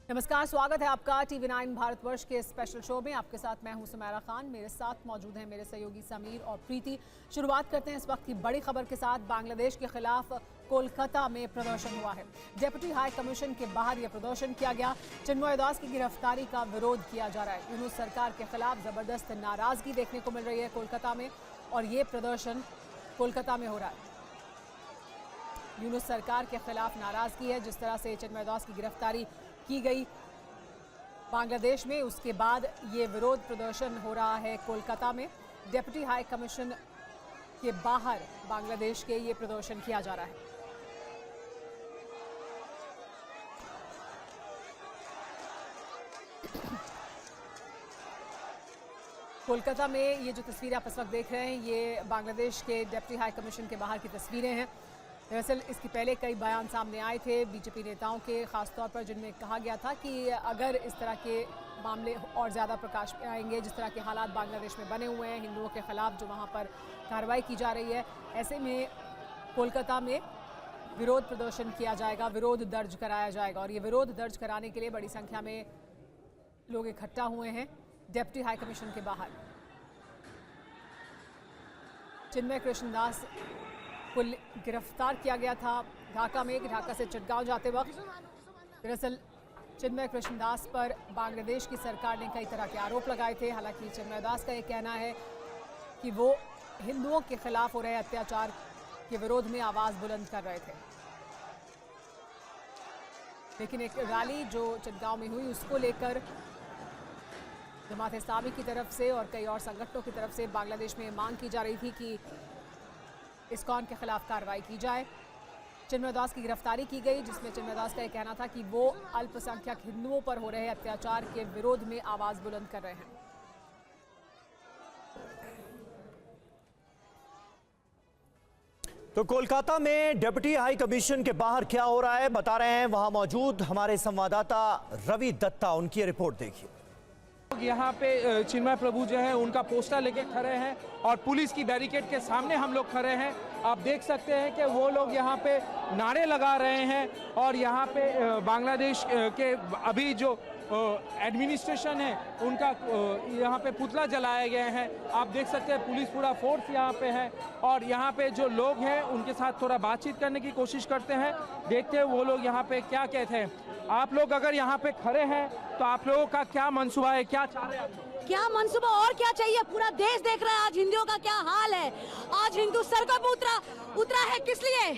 नमस्कार, स्वागत है आपका TV9 भारतवर्ष के स्पेशल शो में। आपके साथ मैं हूं सुमेरा खान। मेरे साथ मौजूद हैं मेरे सहयोगी समीर और प्रीति। शुरुआत करते हैं इस वक्त की बड़ी खबर के साथ। बांग्लादेश के खिलाफ कोलकाता में प्रदर्शन हुआ है। डेप्यूटी हाई कमीशन के बाहर यह प्रदर्शन किया गया। चिन्मय दास की गिरफ्तारी का विरोध किया जा रहा है। यूनुस सरकार के खिलाफ जबरदस्त नाराजगी देखने को मिल रही है कोलकाता में, और ये प्रदर्शन कोलकाता में हो रहा है। यूनुस सरकार के खिलाफ नाराजगी है। जिस तरह से चिन्मय दास की गिरफ्तारी की गई बांग्लादेश में, उसके बाद ये विरोध प्रदर्शन हो रहा है कोलकाता में। डेप्यूटी हाई कमीशन के बाहर बांग्लादेश के ये प्रदर्शन किया जा रहा है। कोलकाता में ये जो तस्वीरें आप इस वक्त देख रहे हैं, ये बांग्लादेश के डेप्यूटी हाई कमीशन के बाहर की तस्वीरें हैं। दरअसल इसके पहले कई बयान सामने आए थे बीजेपी नेताओं के, खासतौर पर जिनमें कहा गया था कि अगर इस तरह के मामले और ज़्यादा प्रकाश में आएंगे, जिस तरह के हालात बांग्लादेश में बने हुए हैं हिंदुओं के खिलाफ जो वहाँ पर कार्रवाई की जा रही है, ऐसे में कोलकाता में विरोध प्रदर्शन किया जाएगा, विरोध दर्ज कराया जाएगा। और ये विरोध दर्ज कराने के लिए बड़ी संख्या में लोग इकट्ठा हुए हैं डेप्यूटी हाई कमीशन के बाहर। चिन्मय कृष्ण दास को गिरफ्तार किया गया था ढाका में, ढाका से चिटगांव जाते वक्त। दरअसल चिन्मय कृष्ण दास पर बांग्लादेश की सरकार ने कई तरह के आरोप लगाए थे। हालांकि चिन्मय दास का ये कहना है कि वो हिंदुओं के खिलाफ हो रहे अत्याचार के विरोध में आवाज बुलंद कर रहे थे। लेकिन एक रैली जो चिटगांव में हुई, उसको लेकर जमात इस्लामी की तरफ से और कई और संगठनों की तरफ से बांग्लादेश में मांग की जा रही थी कि इस्कॉन के खिलाफ कार्रवाई की जाए। चिन्मय दास की गिरफ्तारी की गई, जिसमें चिन्मय दास का यह कहना था कि वो अल्पसंख्यक हिंदुओं पर हो रहे अत्याचार के विरोध में आवाज बुलंद कर रहे हैं। तो कोलकाता में डेप्यूटी हाई कमीशन के बाहर क्या हो रहा है बता रहे हैं वहां मौजूद हमारे संवाददाता रवि दत्ता। उनकी रिपोर्ट देखिए। यहाँ पे चिन्मय प्रभु जो है उनका पोस्टर लेके खड़े हैं और पुलिस की बैरिकेड के सामने हम लोग खड़े हैं। आप देख सकते हैं कि वो लोग यहाँ पे नारे लगा रहे हैं और यहाँ पे बांग्लादेश के अभी जो एडमिनिस्ट्रेशन है उनका यहाँ पे पुतला जलाए गए हैं। आप देख सकते हैं पुलिस पूरा फोर्स यहाँ पे है और यहाँ पे जो लोग हैं उनके साथ थोड़ा बातचीत करने की कोशिश करते हैं, देखते हैं वो लोग यहाँ पे क्या कहते हैं। आप लोग अगर यहाँ पे खड़े हैं तो आप लोगों का क्या मंसूबा है, क्या चाह रहे हैं? क्या मंसूबा और क्या चाहिए? पूरा देश देख रहा है आज हिंदुओं का क्या हाल है। आज हिंदू सड़कों पे उतरा है किस लिए?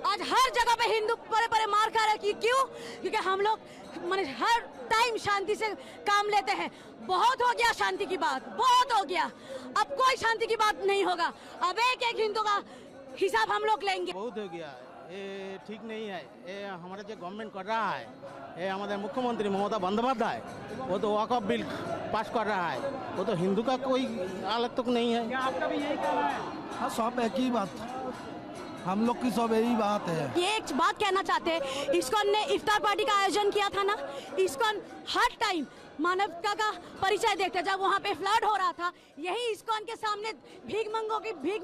आज हर जगह पे हिंदू बड़े बड़े मार खा रहे हैं। क्यों? क्योंकि हम लोग माने हर टाइम शांति से काम लेते हैं। बहुत हो गया शांति की बात, बहुत हो गया। अब कोई शांति की बात नहीं होगा। अब एक एक हिंदू का हिसाब हम लोग लेंगे। बहुत हो गया, ये ठीक नहीं है। ये हमारा जो गवर्नमेंट कर रहा है, ये हमारे मुख्यमंत्री ममता बंदोपाध्याय, वो तो वक़्फ़ बिल पास कर रहा है। वो तो हिंदू का कोई अलग तो नहीं है। क्या आपका भी यही कहना है? हाँ, सब एक ही बात, हम लोग की सब यही बात है। ये एक बात कहना चाहते हैं, इस्कॉन ने इफ्तार पार्टी का आयोजन किया था ना। इस्कॉन हर टाइम मानवता का परिचय देते। जब वहाँ पे फ्लड हो रहा था, यही इस्कॉन के सामने भीख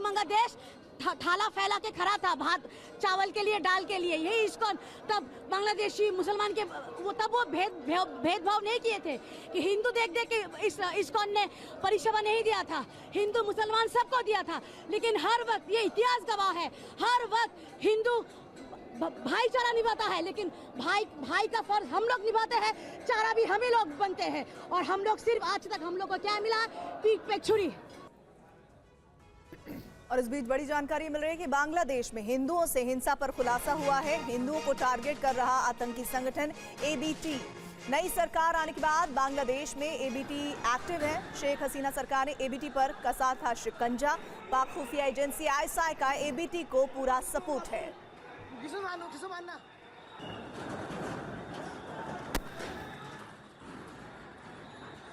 मंगा देश थाला फैला के खड़ा था, भात चावल के लिए, दाल के लिए। यही इस्कॉन तब बांग्लादेशी मुसलमान के वो भेदभाव नहीं किए थे कि हिंदू देख के इस्कॉन ने परिसेवा नहीं दिया था। हिंदू मुसलमान सबको दिया था। लेकिन हर वक्त ये इतिहास गवाह है, हर वक्त हिंदू भाईचारा निभाता है। लेकिन भाई का फर्ज हम लोग निभाते हैं, चारा भी हम ही लोग बनते हैं। और हम लोग सिर्फ आज तक हम लोग को क्या मिला? पीठ पे छुरी। और इस बीच बड़ी जानकारी मिल रही है कि बांग्लादेश में हिंदुओं से हिंसा पर खुलासा हुआ है। हिंदुओं को टारगेट कर रहा आतंकी संगठन एबीटी। नई सरकार आने के बाद बांग्लादेश में एबीटी एक्टिव है। शेख हसीना सरकार ने एबीटी पर कसा था शिकंजा। पाक खुफिया एजेंसी आईएसआई का एबीटी को पूरा सपोर्ट है।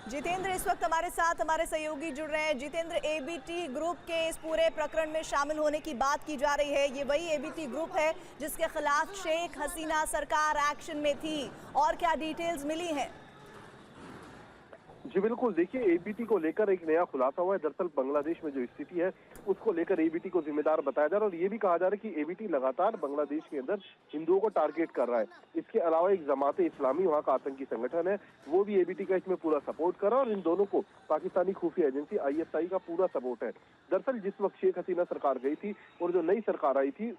जितेंद्र इस वक्त हमारे साथ हमारे सहयोगी जुड़ रहे हैं। जितेंद्र, एबीटी ग्रुप के इस पूरे प्रकरण में शामिल होने की बात की जा रही है। ये वही एबीटी ग्रुप है जिसके खिलाफ शेख हसीना सरकार एक्शन में थी, और क्या डिटेल्स मिली हैं? जी बिल्कुल, देखिए एबीटी को लेकर एक नया खुलासा हुआ है। दरअसल बांग्लादेश में जो स्थिति है उसको लेकर एबीटी को जिम्मेदार बताया जा रहा है और ये भी कहा जा रहा है कि एबीटी लगातार बांग्लादेश के अंदर हिंदुओं को टारगेट कर रहा है। इसके अलावा एक जमात इस्लामी वहाँ का आतंकी संगठन है, वो भी एबीटी का इसमें पूरा सपोर्ट कर रहा है और इन दोनों को पाकिस्तानी खुफिया एजेंसी ISI का पूरा सपोर्ट है। दरअसल जिस वक्त शेख हसीना सरकार गई थी और जो नई सरकार आई थी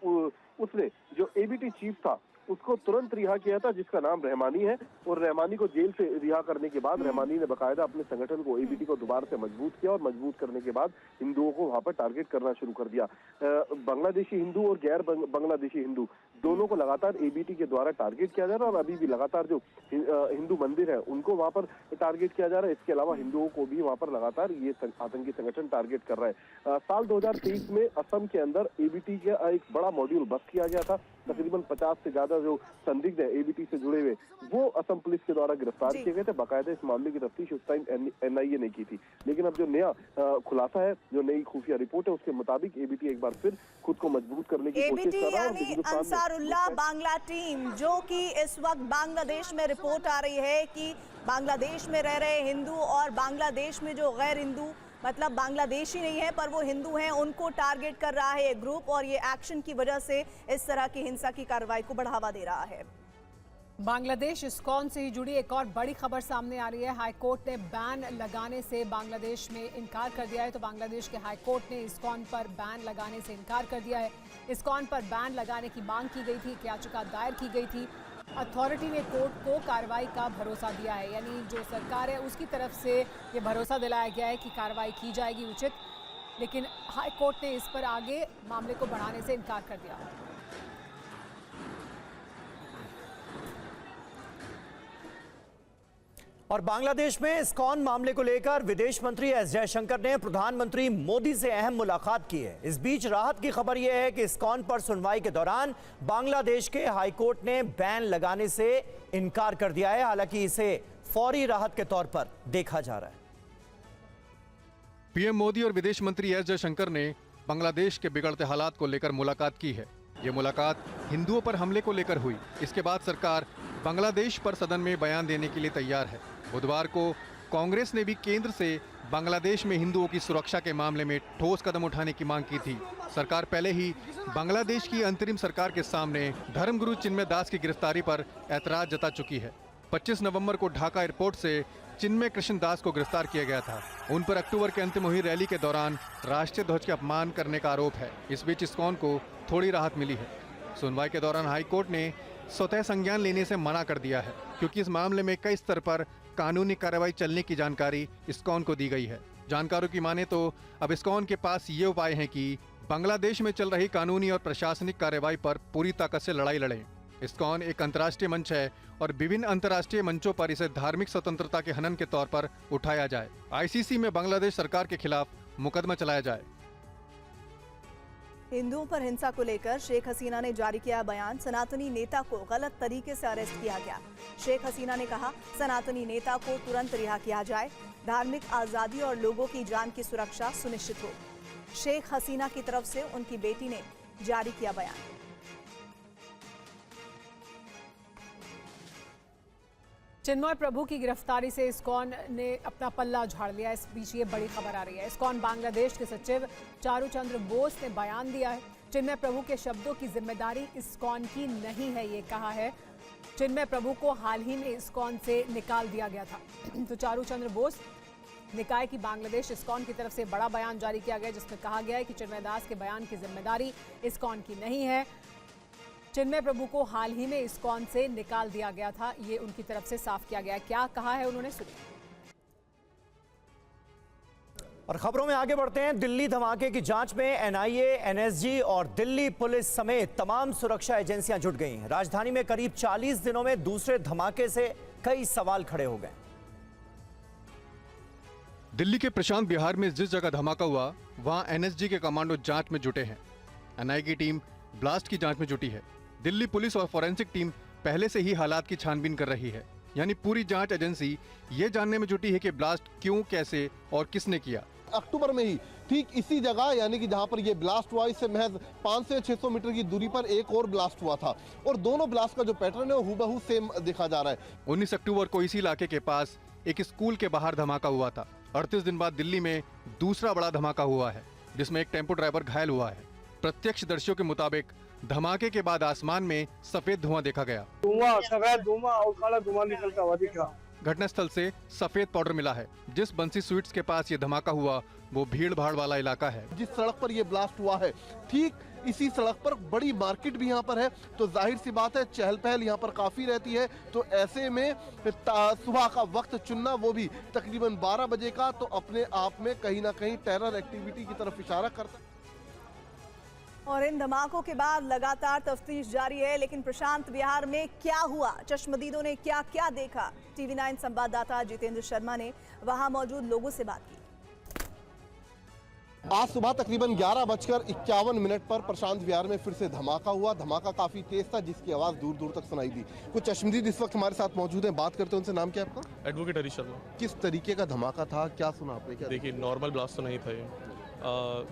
उसने जो एबीटी चीफ था उसको तुरंत रिहा किया था, जिसका नाम रहमानी है, और रहमानी को जेल से रिहा करने के बाद रहमानी ने बकायदा अपने संगठन को एबीटी को दोबारा से मजबूत किया और मजबूत करने के बाद हिंदुओं को वहां पर टारगेट करना शुरू कर दिया। बांग्लादेशी हिंदू और गैर बांग्लादेशी हिंदू दोनों को लगातार एबीटी के द्वारा टारगेट किया जा रहा है और अभी भी लगातार जो हिंदू मंदिर है उनको वहां पर टारगेट किया जा रहा है। इसके अलावा हिंदुओं को भी वहां पर लगातार ये आतंकी संगठन टारगेट कर रहा है। साल 2023 में असम के अंदर एबीटी का एक बड़ा मॉड्यूल बस्ट किया गया था। तकरीबन 50 से ज्यादा जो संदिग्ध है एबीटी से जुड़े हुए वो असम पुलिस के द्वारा गिरफ्तार किए गए थे। बाकायदा इस मामले की तफ्तीश उस टाइम NIA ने की थी, लेकिन अब जो नया खुलासा है, जो नई खुफिया रिपोर्ट है, उसके मुताबिक एबीटी एक बार फिर खुद को मजबूत करने की कोशिश कर रहा है। यानी अंसारुल्लाह बांग्ला टीम, जो कि इस वक्त बांग्लादेश में रिपोर्ट आ रही है कि बांग्लादेश में रह रहे हिंदू और बांग्लादेश में जो गैर हिंदू, मतलब बांग्लादेशी नहीं है पर वो हिंदू हैं, उनको टारगेट कर रहा है ये ग्रुप और ये एक्शन की वजह से इस तरह की हिंसा की कार्रवाई को बढ़ावा दे रहा है। बांग्लादेश इस्कॉन से ही जुड़ी एक और बड़ी खबर सामने आ रही है। हाईकोर्ट ने बैन लगाने से बांग्लादेश में इनकार कर दिया है। तो बांग्लादेश के हाईकोर्ट ने इस्कॉन पर बैन लगाने से इनकार कर दिया है। इस्कॉन पर बैन लगाने की मांग की गई थी, एक याचिका दायर की गई थी। अथॉरिटी ने कोर्ट को कार्रवाई का भरोसा दिया है, यानी जो सरकार है उसकी तरफ से ये भरोसा दिलाया गया है कि कार्रवाई की जाएगी उचित, लेकिन हाई कोर्ट ने इस पर आगे मामले को बढ़ाने से इनकार कर दिया। और बांग्लादेश में इस्कॉन मामले को लेकर विदेश मंत्री एस जयशंकर ने प्रधानमंत्री मोदी से अहम मुलाकात की है। इस बीच राहत की खबर यह है कि इस्कॉन पर सुनवाई के दौरान बांग्लादेश के हाईकोर्ट ने बैन लगाने से इनकार कर दिया है। हालांकि इसे फौरी राहत के तौर पर देखा जा रहा है। पीएम मोदी और विदेश मंत्री एस जयशंकर ने बांग्लादेश के बिगड़ते हालात को लेकर मुलाकात की है। ये मुलाकात हिंदुओं पर हमले को लेकर हुई। इसके बाद सरकार बांग्लादेश पर सदन में बयान देने के लिए तैयार है। बुधवार को कांग्रेस ने भी केंद्र से बांग्लादेश में हिंदुओं की सुरक्षा के मामले में ठोस कदम उठाने की मांग की थी। सरकार पहले ही बांग्लादेश की अंतरिम सरकार के सामने धर्मगुरु चिन्मय दास की गिरफ्तारी पर ऐतराज जता चुकी है। 25 नवंबर को ढाका एयरपोर्ट से चिन्मय कृष्ण दास को गिरफ्तार किया गया था। उन पर अक्टूबर के अंतिम हुई रैली के दौरान राष्ट्रीय ध्वज के अपमान करने का आरोप है। इस बीच इस्कॉन को थोड़ी राहत मिली है। सुनवाई के दौरान हाईकोर्ट ने स्वतः संज्ञान लेने से मना कर दिया है, क्योंकि इस मामले में कई स्तर पर कानूनी कार्रवाई चलने की जानकारी इस्कॉन को दी गई है। जानकारों की माने तो अब इस्कॉन के पास ये उपाय हैं कि बांग्लादेश में चल रही कानूनी और प्रशासनिक कार्रवाई पर पूरी ताकत से लड़ाई लड़ें। इस्कॉन एक अंतर्राष्ट्रीय मंच है और विभिन्न अंतर्राष्ट्रीय मंचों पर इसे धार्मिक स्वतंत्रता के हनन के तौर पर उठाया जाए। ICC में बांग्लादेश सरकार के खिलाफ मुकदमा चलाया जाए। हिंदुओं पर हिंसा को लेकर शेख हसीना ने जारी किया बयान। सनातनी नेता को गलत तरीके से अरेस्ट किया गया। शेख हसीना ने कहा, सनातनी नेता को तुरंत रिहा किया जाए, धार्मिक आजादी और लोगों की जान की सुरक्षा सुनिश्चित हो। शेख हसीना की तरफ से उनकी बेटी ने जारी किया बयान। चिन्मय प्रभु की गिरफ्तारी से इस्कॉन ने अपना पल्ला झाड़ लिया। इस बीच ये बड़ी खबर आ रही है। इस्कॉन बांग्लादेश के सचिव चारू चंद्र बोस ने बयान दिया है। चिन्मय प्रभु के शब्दों की जिम्मेदारी इस्कॉन की नहीं है, ये कहा है। चिन्मय प्रभु को हाल ही में इस्कॉन से निकाल दिया गया था। तो चारू चंद्र बोस ने कहा कि बांग्लादेश इस्कॉन की तरफ से बड़ा बयान जारी किया गया, जिसमें कहा गया है कि चिन्मय दास के बयान की जिम्मेदारी इस्कॉन की नहीं है। चिन्मय प्रभु को हाल ही में इस्कॉन से निकाल दिया गया था, ये उनकी तरफ से साफ किया गया। क्या कहा है उन्होंने, सुनिए। और खबरों में आगे बढ़ते हैं। दिल्ली धमाके की जांच में NIA, NSG और दिल्ली पुलिस समेत तमाम सुरक्षा एजेंसियां जुट गई हैं। राजधानी में करीब 40 दिनों में दूसरे धमाके से कई सवाल खड़े हो गए। दिल्ली के प्रशांत विहार में जिस जगह धमाका हुआ वहां NSG के कमांडो जांच में जुटे हैं। NIA की टीम ब्लास्ट की जांच में जुटी है। दिल्ली पुलिस और फॉरेंसिक टीम पहले से ही हालात की छानबीन कर रही है। यानी पूरी जांच एजेंसी ये जानने में जुटी है कि ब्लास्ट क्यों, कैसे और किसने किया। अक्टूबर में ही ठीक इसी जगह, यानी कि जहां पर ये ब्लास्ट हुआ, इससे महज 500 से 600 मीटर की दूरी पर एक और ब्लास्ट हुआ था और दोनों ब्लास्ट का जो पैटर्न है वो हूबहू सेम देखा जा रहा है। 19 अक्टूबर को इसी इलाके के पास एक स्कूल के बाहर धमाका हुआ था। 38 दिन बाद दिल्ली में दूसरा बड़ा धमाका हुआ है, जिसमें एक टेम्पो ड्राइवर घायल हुआ है। प्रत्यक्षदर्शियों के मुताबिक धमाके के बाद आसमान में सफेद धुआं देखा गया। सफेद धुआं और काला धुआं निकलता हुआ दिखा। घटनास्थल से सफेद पाउडर मिला है। जिस बंसी स्वीट्स के पास ये धमाका हुआ वो भीड़ भाड़ वाला इलाका है। जिस सड़क पर ये ब्लास्ट हुआ है ठीक इसी सड़क पर बड़ी मार्केट भी यहाँ पर है, तो जाहिर सी बात है चहल पहल यहाँ पर काफी रहती है। तो ऐसे में सुबह का वक्त चुनना, वो भी तकरीबन 12 बजे का, तो अपने आप में कहीं ना कहीं टेरर एक्टिविटी की तरफ इशारा करता है। और इन धमाकों के बाद लगातार तफ्तीश जारी है, लेकिन प्रशांत विहार में क्या हुआ, चश्मदीदों ने क्या क्या देखा, टीवी 9 संवाददाता जितेंद्र शर्मा ने वहां मौजूद लोगों से बात की। आज सुबह तकरीबन 11:51 पर प्रशांत विहार में फिर से धमाका हुआ। धमाका काफी तेज था, जिसकी आवाज दूर दूर तक सुनाई दी। कुछ चश्मदीद इस वक्त हमारे साथ मौजूद हैं, बात करते हैं उनसे। नाम क्या है आपका? एडवोकेट हरीश शर्मा। किस तरीके का धमाका था, क्या सुना आपने? क्या देखिए, नॉर्मल ब्लास्ट तो नहीं था ये,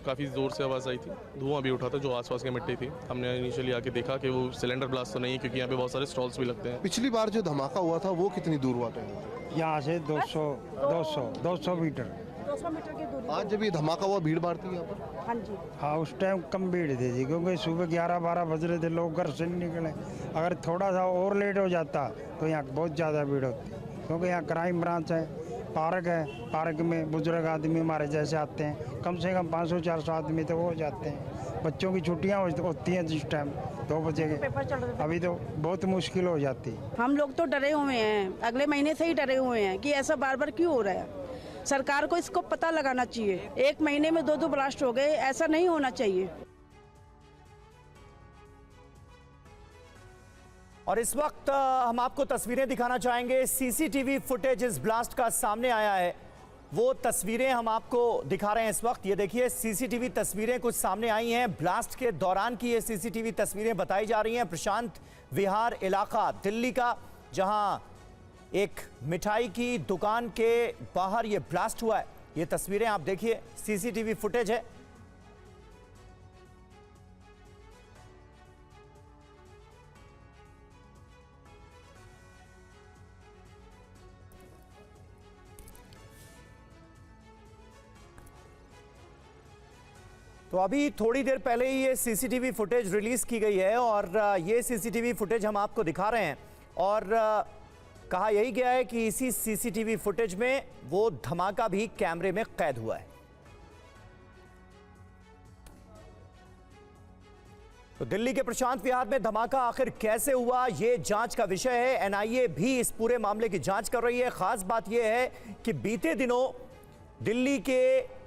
काफ़ी ज़ोर से आवाज़ आई थी, धुआं भी उठा था जो आसपास की मिट्टी थी। हमने इनिशियली आके देखा कि वो सिलेंडर ब्लास्ट तो नहीं है, क्योंकि यहाँ पे बहुत सारे स्टॉल्स भी लगते हैं। पिछली बार जो धमाका हुआ था वो कितनी दूर हुआ था? यहाँ से 200 मीटर। 200 मीटर की दूरी। आज जब ये धमाका हुआ भीड़ भाड़ थी यहाँ पर? हाँ जी। हाँ, उस टाइम कम भीड़ थी जी, क्योंकि सुबह 11-12 बज रहे थे, लोग घर से नहीं निकले। अगर थोड़ा सा और लेट हो जाता तो यहाँ बहुत ज़्यादा भीड़ होती, क्योंकि यहाँ क्राइम ब्रांच है, पार्क है, पार्क में बुजुर्ग आदमी हमारे जैसे आते हैं, कम से कम 500-400 आदमी तो हो जाते हैं। बच्चों की छुट्टियाँ होती हैं जिस टाइम 2 बजे के, अभी तो बहुत मुश्किल हो जाती है। हम लोग तो डरे हुए हैं, अगले महीने से ही डरे हुए हैं कि ऐसा बार बार क्यों हो रहा है। सरकार को इसको पता लगाना चाहिए। 1 महीने में 2 ब्लास्ट हो गए, ऐसा नहीं होना चाहिए। और इस वक्त हम आपको तस्वीरें दिखाना चाहेंगे। सीसीटीवी फुटेज इस ब्लास्ट का सामने आया है, वो तस्वीरें हम आपको दिखा रहे हैं इस वक्त। ये देखिए, सीसीटीवी तस्वीरें कुछ सामने आई हैं। ब्लास्ट के दौरान की ये सीसीटीवी तस्वीरें बताई जा रही हैं। प्रशांत विहार इलाका दिल्ली का, जहां एक मिठाई की दुकान के बाहर ये ब्लास्ट हुआ है। ये तस्वीरें आप देखिए, सीसीटीवी फुटेज है। तो अभी थोड़ी देर पहले ही ये सीसीटीवी फुटेज रिलीज की गई है और ये सीसीटीवी फुटेज हम आपको दिखा रहे हैं। और कहा यही गया है कि इसी सीसीटीवी फुटेज में वो धमाका भी कैमरे में कैद हुआ है। तो दिल्ली के प्रशांत विहार में धमाका आखिर कैसे हुआ, ये जांच का विषय है। एनआईए भी इस पूरे मामले की जांच कर रही है। खास बात यह है कि बीते दिनों दिल्ली के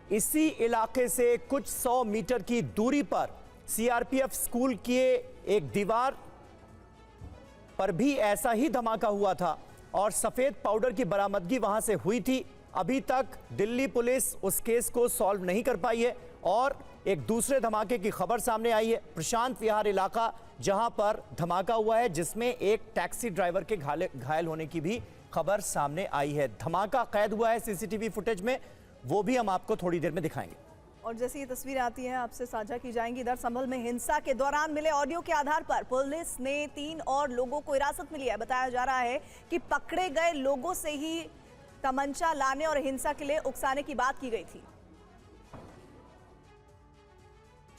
इसी इलाके से कुछ 100 मीटर की दूरी पर सीआरपीएफ स्कूल की एक दीवार पर भी ऐसा ही धमाका हुआ था और सफेद पाउडर की बरामदगी वहां से हुई थी। अभी तक दिल्ली पुलिस उस केस को सॉल्व नहीं कर पाई है और एक दूसरे धमाके की खबर सामने आई है। प्रशांत विहार इलाका जहां पर धमाका हुआ है, जिसमें एक टैक्सी ड्राइवर के घायल होने की भी खबर सामने आई है। धमाका कैद हुआ है सीसीटीवी फुटेज में, वो भी हम आपको थोड़ी देर में दिखाएंगे। और जैसे ये तस्वीरें आती हैं आपसे साझा की जाएंगी। इधर संभल में हिंसा के दौरान मिले ऑडियो के आधार पर पुलिस ने 3 और लोगों को हिरासत में लिया है। बताया जा रहा है कि पकड़े गए लोगों से ही तमंचा लाने और हिंसा के लिए उकसाने की बात की गई थी।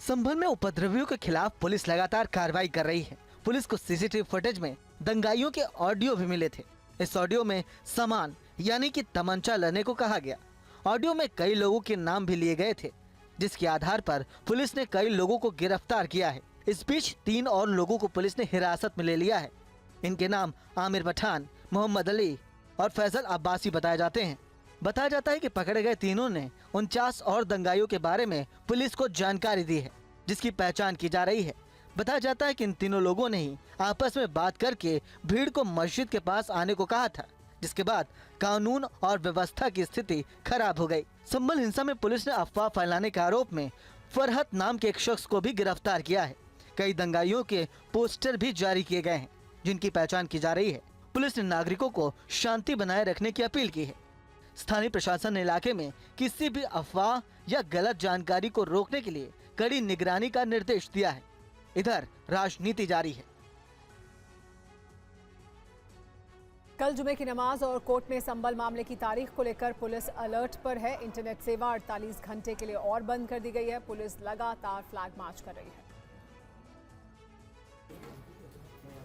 संभल में उपद्रवियों के खिलाफ पुलिस लगातार कार्रवाई कर रही है। पुलिस को सीसीटीवी फुटेज में दंगाइयों के ऑडियो भी मिले थे। इस ऑडियो में सामान यानी कि तमंचा लेने को कहा गया। ऑडियो में कई लोगों के नाम भी लिए गए थे, जिसके आधार पर पुलिस ने कई लोगों को गिरफ्तार किया है। इस बीच 3 और लोगों को पुलिस ने हिरासत में ले लिया है। इनके नाम आमिर पठान, मोहम्मद अली और फैसल अब्बासी बताए जाते हैं। बताया जाता है कि पकड़े गए तीनों ने 49 और दंगाइयों के बारे में पुलिस को जानकारी दी है, जिसकी पहचान की जा रही है। बताया जाता है कि इन तीनों लोगों ने ही आपस में बात करके भीड़ को मस्जिद के पास आने को कहा था, जिसके बाद कानून और व्यवस्था की स्थिति खराब हो गई। संभल हिंसा में पुलिस ने अफवाह फैलाने के आरोप में फरहत नाम के एक शख्स को भी गिरफ्तार किया है। कई दंगाइयों के पोस्टर भी जारी किए गए हैं, जिनकी पहचान की जा रही है। पुलिस ने नागरिकों को शांति बनाए रखने की अपील की है। स्थानीय प्रशासन ने इलाके में किसी भी अफवाह या गलत जानकारी को रोकने के लिए कड़ी निगरानी का निर्देश दिया है। इधर राजनीति जारी है। कल जुमे की नमाज और कोर्ट में संभल मामले की तारीख को लेकर पुलिस अलर्ट पर है। इंटरनेट सेवा 48 घंटे के लिए और बंद कर दी गई है। पुलिस लगातार फ्लैग मार्च कर रही है।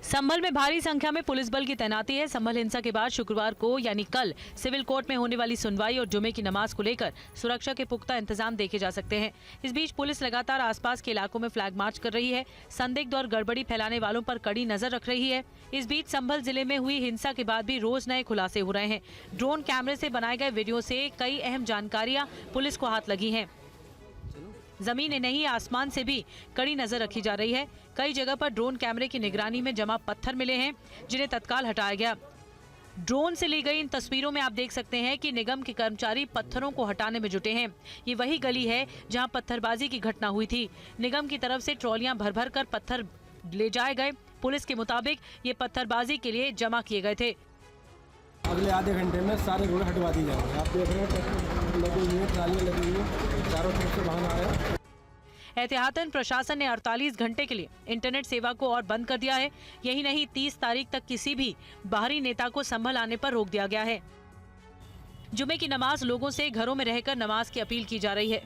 संभल में भारी संख्या में पुलिस बल की तैनाती है। संभल हिंसा के बाद शुक्रवार को यानी कल सिविल कोर्ट में होने वाली सुनवाई और जुमे की नमाज को लेकर सुरक्षा के पुख्ता इंतजाम देखे जा सकते हैं। इस बीच पुलिस लगातार आसपास के इलाकों में फ्लैग मार्च कर रही है। संदिग्ध और गड़बड़ी फैलाने वालों पर कड़ी नजर रख रही है। इस बीच संभल जिले में हुई हिंसा के बाद भी रोज नए खुलासे हो रहे हैं। ड्रोन कैमरे से बनाए गए वीडियो से कई अहम जानकारियां पुलिस को हाथ लगी हैं। जमीन नहीं आसमान से भी कड़ी नजर रखी जा रही है। कई जगह पर ड्रोन कैमरे की निगरानी में जमा पत्थर मिले हैं, जिन्हें तत्काल हटाया गया। ड्रोन से ली गई इन तस्वीरों में आप देख सकते हैं कि निगम के कर्मचारी पत्थरों को हटाने में जुटे हैं। ये वही गली है जहां पत्थरबाजी की घटना हुई थी। निगम की तरफ से ट्रॉलियां भर भर कर पत्थर ले जाए गए। पुलिस के मुताबिक ये पत्थरबाजी के लिए जमा किए गए थे। अगले आधे घंटे में सारे रोड हटवा दी जाएंगे। आप देख रहे हैं लगी हुई है, ट्रालियां लगी हुई है, चारों तरफ से वाहन आ रहे हैं। एहतियातन प्रशासन ने 48 घंटे के लिए इंटरनेट सेवा को और बंद कर दिया है। यही नहीं, 30 तारीख तक किसी भी बाहरी नेता को संभल आने पर रोक दिया गया है। जुमे की नमाज लोगों से घरों में रहकर नमाज की अपील की जा रही है।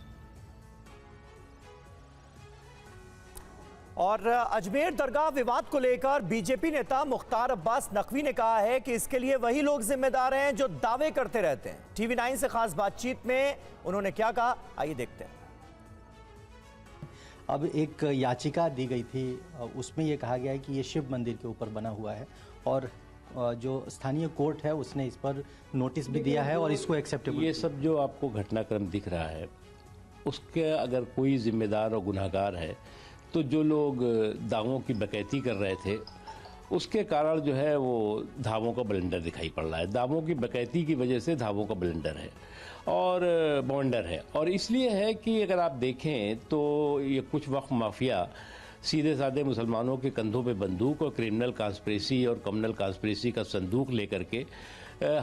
और अजमेर दरगाह विवाद को लेकर बीजेपी नेता मुख्तार अब्बास नकवी ने कहा है कि इसके लिए वही लोग जिम्मेदार हैं जो दावे करते रहते हैं। टीवी 9 से खास बातचीत में उन्होंने क्या कहा, आइए देखते हैं। अब एक याचिका दी गई थी, उसमें यह कहा गया है कि ये शिव मंदिर के ऊपर बना हुआ है और जो स्थानीय कोर्ट है उसने इस पर नोटिस भी दिया है और इसको एक्सेप्टेबल। ये सब जो आपको घटनाक्रम दिख रहा है उसके अगर कोई जिम्मेदार और गुनहगार है तो जो लोग दावों की डकैती कर रहे थे उसके कारण जो है वो धावों का ब्लेंडर दिखाई पड़ रहा है। दावों की डकैती की वजह से धावों का ब्लेंडर है और बॉन्डर है। और इसलिए है कि अगर आप देखें तो ये कुछ वक्त माफिया सीधे साधे मुसलमानों के कंधों पे बंदूक और क्रिमिनल कॉन्स्पिरेसी और कम्युनल कॉन्स्पिरेसी का संदूक लेकर के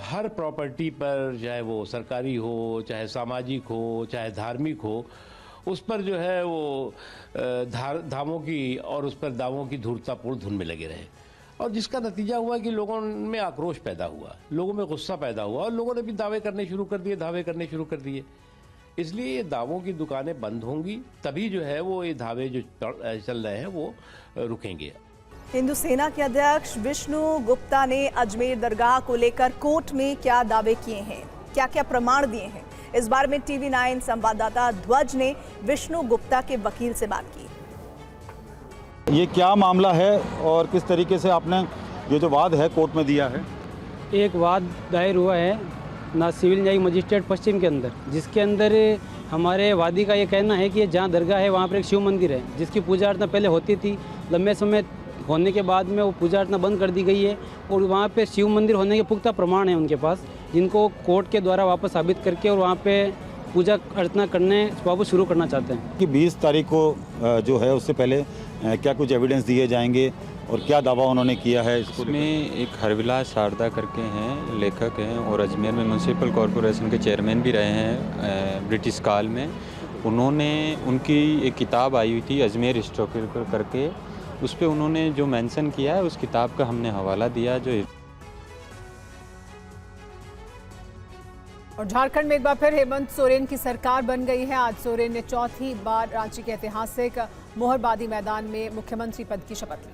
हर प्रॉपर्टी पर, चाहे वो सरकारी हो, चाहे सामाजिक हो, चाहे धार्मिक हो, उस पर जो है वो धावों की और उस पर दावों की धूर्ततापूर्ण धुन में लगे रहे। और जिसका नतीजा हुआ कि लोगों में आक्रोश पैदा हुआ, लोगों में गुस्सा पैदा हुआ और लोगों ने भी दावे करने शुरू कर दिए, दावे करने शुरू कर दिए। इसलिए ये दावों की दुकानें बंद होंगी, तभी जो है वो ये दावे जो चल रहे हैं वो रुकेंगे। हिंदू सेना के अध्यक्ष विष्णु गुप्ता ने अजमेर दरगाह को लेकर कोर्ट में क्या दावे किए हैं, क्या क्या प्रमाण दिए हैं, इस बारे में टीवी 9 संवाददाता ध्वज ने विष्णु गुप्ता के वकील से बात की। ये क्या मामला है और किस तरीके से आपने ये जो वाद है कोर्ट में दिया है? एक वाद दायर हुआ है ना सिविल न्यायिक मजिस्ट्रेट पश्चिम के अंदर, जिसके अंदर हमारे वादी का ये कहना है कि ये जहाँ दरगाह है वहाँ पर एक शिव मंदिर है जिसकी पूजा अर्चना पहले होती थी। लंबे समय होने के बाद में वो पूजा अर्चना बंद कर दी गई है और वहाँ पे शिव मंदिर होने के पुख्ता प्रमाण हैं उनके पास, जिनको कोर्ट के द्वारा वापस साबित करके और वहाँ पे पूजा अर्चना करने वापस शुरू करना चाहते हैं। कि 20 तारीख को जो है उससे पहले क्या कुछ एविडेंस दिए जाएंगे और क्या दावा उन्होंने किया है? इसमें एक हरविलास शारदा करके हैं, लेखक हैं और अजमेर में म्यूनसिपल कॉरपोरेशन के चेयरमैन भी रहे हैं ब्रिटिश काल में। उन्होंने उनकी एक किताब आई हुई थी अजमेर हिस्टोरिकल करके, उस पर उन्होंने जो मेंशन किया है उस किताब का हमने हवाला दिया। जो और झारखंड में एक बार फिर हेमंत सोरेन की सरकार बन गई है। आज सोरेन ने चौथी बार रांची के ऐतिहासिक मोहरबादी मैदान में मुख्यमंत्री पद की शपथ ली।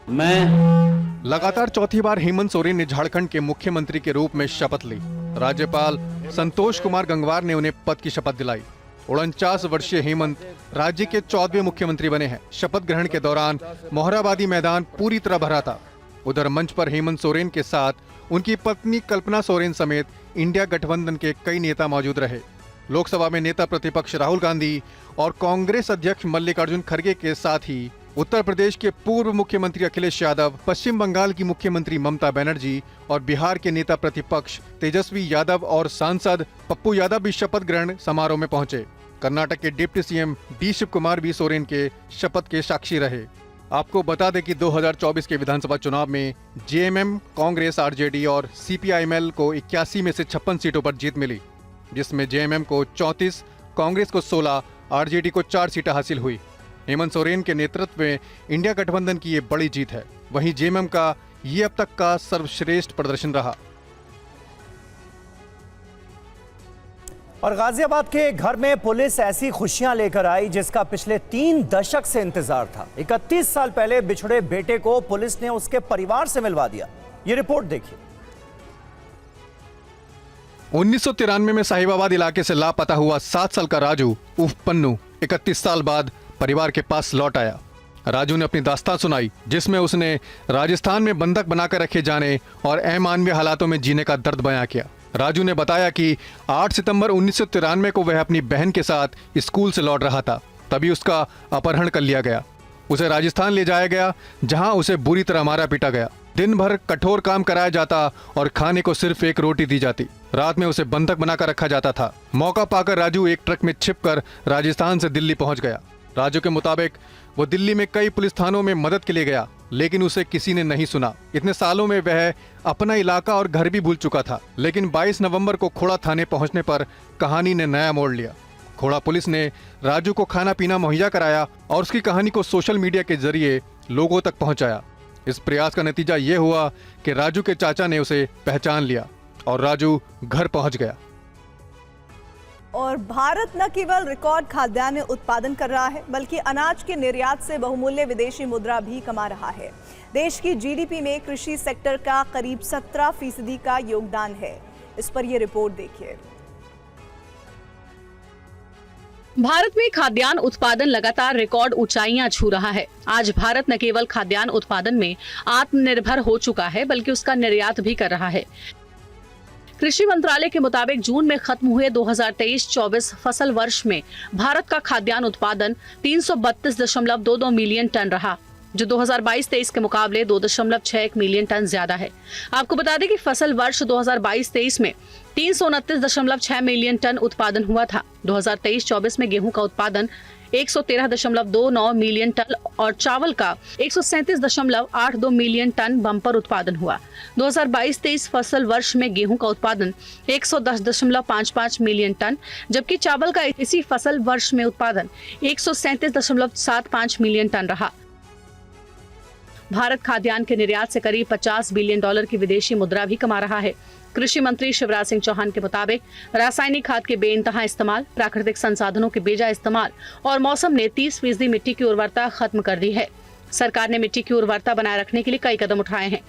मैं लगातार चौथी बार हेमंत सोरेन ने झारखंड के मुख्यमंत्री के रूप में शपथ ली। राज्यपाल संतोष कुमार गंगवार ने उन्हें पद की शपथ दिलाई। 49 वर्षीय हेमंत राज्य के 14वें मुख्यमंत्री बने हैं। शपथ ग्रहण के दौरान मोहराबादी मैदान पूरी तरह भरा था। उधर मंच पर हेमंत सोरेन के साथ उनकी पत्नी कल्पना सोरेन समेत इंडिया गठबंधन के कई नेता मौजूद रहे। लोकसभा में नेता प्रतिपक्ष राहुल गांधी और कांग्रेस अध्यक्ष मल्लिकार्जुन खड़गे के साथ ही उत्तर प्रदेश के पूर्व मुख्यमंत्री अखिलेश यादव, पश्चिम बंगाल की मुख्यमंत्री ममता बनर्जी और बिहार के नेता प्रतिपक्ष तेजस्वी यादव और सांसद पप्पू यादव भी शपथ ग्रहण समारोह में पहुंचे। कर्नाटक के deputy CM D Shiva Kumar भी सोरेन के शपथ के साक्षी रहे। आपको बता दें कि 2024 के विधानसभा चुनाव में जेएमएम, कांग्रेस, आरजेडी और सीपीआईएमएल को 81 में से 56 सीटों पर जीत मिली, जिसमें जेएमएम को 34, कांग्रेस को 16, आरजेडी को 4 सीटें हासिल हुई। हेमंत सोरेन के नेतृत्व में इंडिया गठबंधन की ये बड़ी जीत है। वहीं जेएमएम का ये अब तक का सर्वश्रेष्ठ प्रदर्शन रहा। और गाजियाबाद के एक घर में पुलिस ऐसी खुशियां लेकर आई जिसका पिछले 3 दशक से इंतजार था। 31 साल पहले बिछड़े बेटे को पुलिस ने उसके परिवार से मिलवा दिया। ये रिपोर्ट देखिए। 1993 में साहिबाबाद इलाके से लापता हुआ 7 साल का राजू उर्फ पन्नू 31 साल बाद परिवार के पास लौट आया। राजू ने अपनी दास्तान सुनाई जिसमें उसने राजस्थान में बंधक बनाकर रखे जाने और अमानवीय हालातों में जीने का दर्द बयां किया। राजू ने बताया कि 8 सितंबर 1993 को वह अपनी बहन के साथ स्कूल से लौट रहा था, तभी उसका अपहरण कर लिया गया। उसे राजस्थान ले जाया गया जहां उसे बुरी तरह मारा पीटा गया। दिन भर कठोर काम कराया जाता और खाने को सिर्फ एक रोटी दी जाती। रात में उसे बंधक बनाकर रखा जाता था। मौका पाकर राजू एक ट्रक में छिपकर राजस्थान से दिल्ली पहुंच गया। राजू के मुताबिक वो दिल्ली में कई पुलिस थानों में मदद के लिए गया, लेकिन उसे किसी ने नहीं सुना। इतने सालों में वह अपना इलाका और घर भी भूल चुका था। लेकिन 22 नवंबर को खोड़ा थाने पहुंचने पर कहानी ने नया मोड़ लिया। खोड़ा पुलिस ने राजू को खाना पीना मुहैया कराया और उसकी कहानी को सोशल मीडिया के जरिए लोगों तक पहुंचाया। इस प्रयास का नतीजा ये हुआ कि राजू के चाचा ने उसे पहचान लिया और राजू घर पहुंच गया। और भारत न केवल रिकॉर्ड खाद्यान्न उत्पादन कर रहा है बल्कि अनाज के निर्यात से बहुमूल्य विदेशी मुद्रा भी कमा रहा है। देश की जीडीपी में कृषि सेक्टर का करीब 17% का योगदान है। इस पर यह रिपोर्ट देखिए। भारत में खाद्यान्न उत्पादन लगातार रिकॉर्ड ऊंचाइयां छू रहा है। आज भारत न केवल खाद्यान्न उत्पादन में आत्मनिर्भर हो चुका है बल्कि उसका निर्यात भी कर रहा है। कृषि मंत्रालय के मुताबिक जून में खत्म हुए 2023-24 फसल वर्ष में भारत का खाद्यान्न उत्पादन 332.22 मिलियन टन रहा, जो 2022-23 के मुकाबले 2.61 मिलियन टन ज्यादा है। आपको बता दें कि फसल वर्ष 2022-23 में 329.6 मिलियन टन उत्पादन हुआ था। 2023-24 में गेहूं का उत्पादन 113.29 मिलियन टन और चावल का 137.82 मिलियन टन बम्पर उत्पादन हुआ। 2022-23 फसल वर्ष में गेहूं का उत्पादन 110.55 मिलियन टन, जबकि चावल का इसी फसल वर्ष में उत्पादन 137.75 मिलियन टन रहा। भारत खाद्यान्न के निर्यात से करीब $50 बिलियन की विदेशी मुद्रा भी कमा रहा है। कृषि मंत्री शिवराज सिंह चौहान के मुताबिक रासायनिक खाद के बेइंतहा इस्तेमाल, प्राकृतिक संसाधनों के बेजा इस्तेमाल और मौसम ने 30% मिट्टी की उर्वरता खत्म कर दी है। सरकार ने मिट्टी की उर्वरता बनाए रखने के लिए कई कदम उठाए हैं।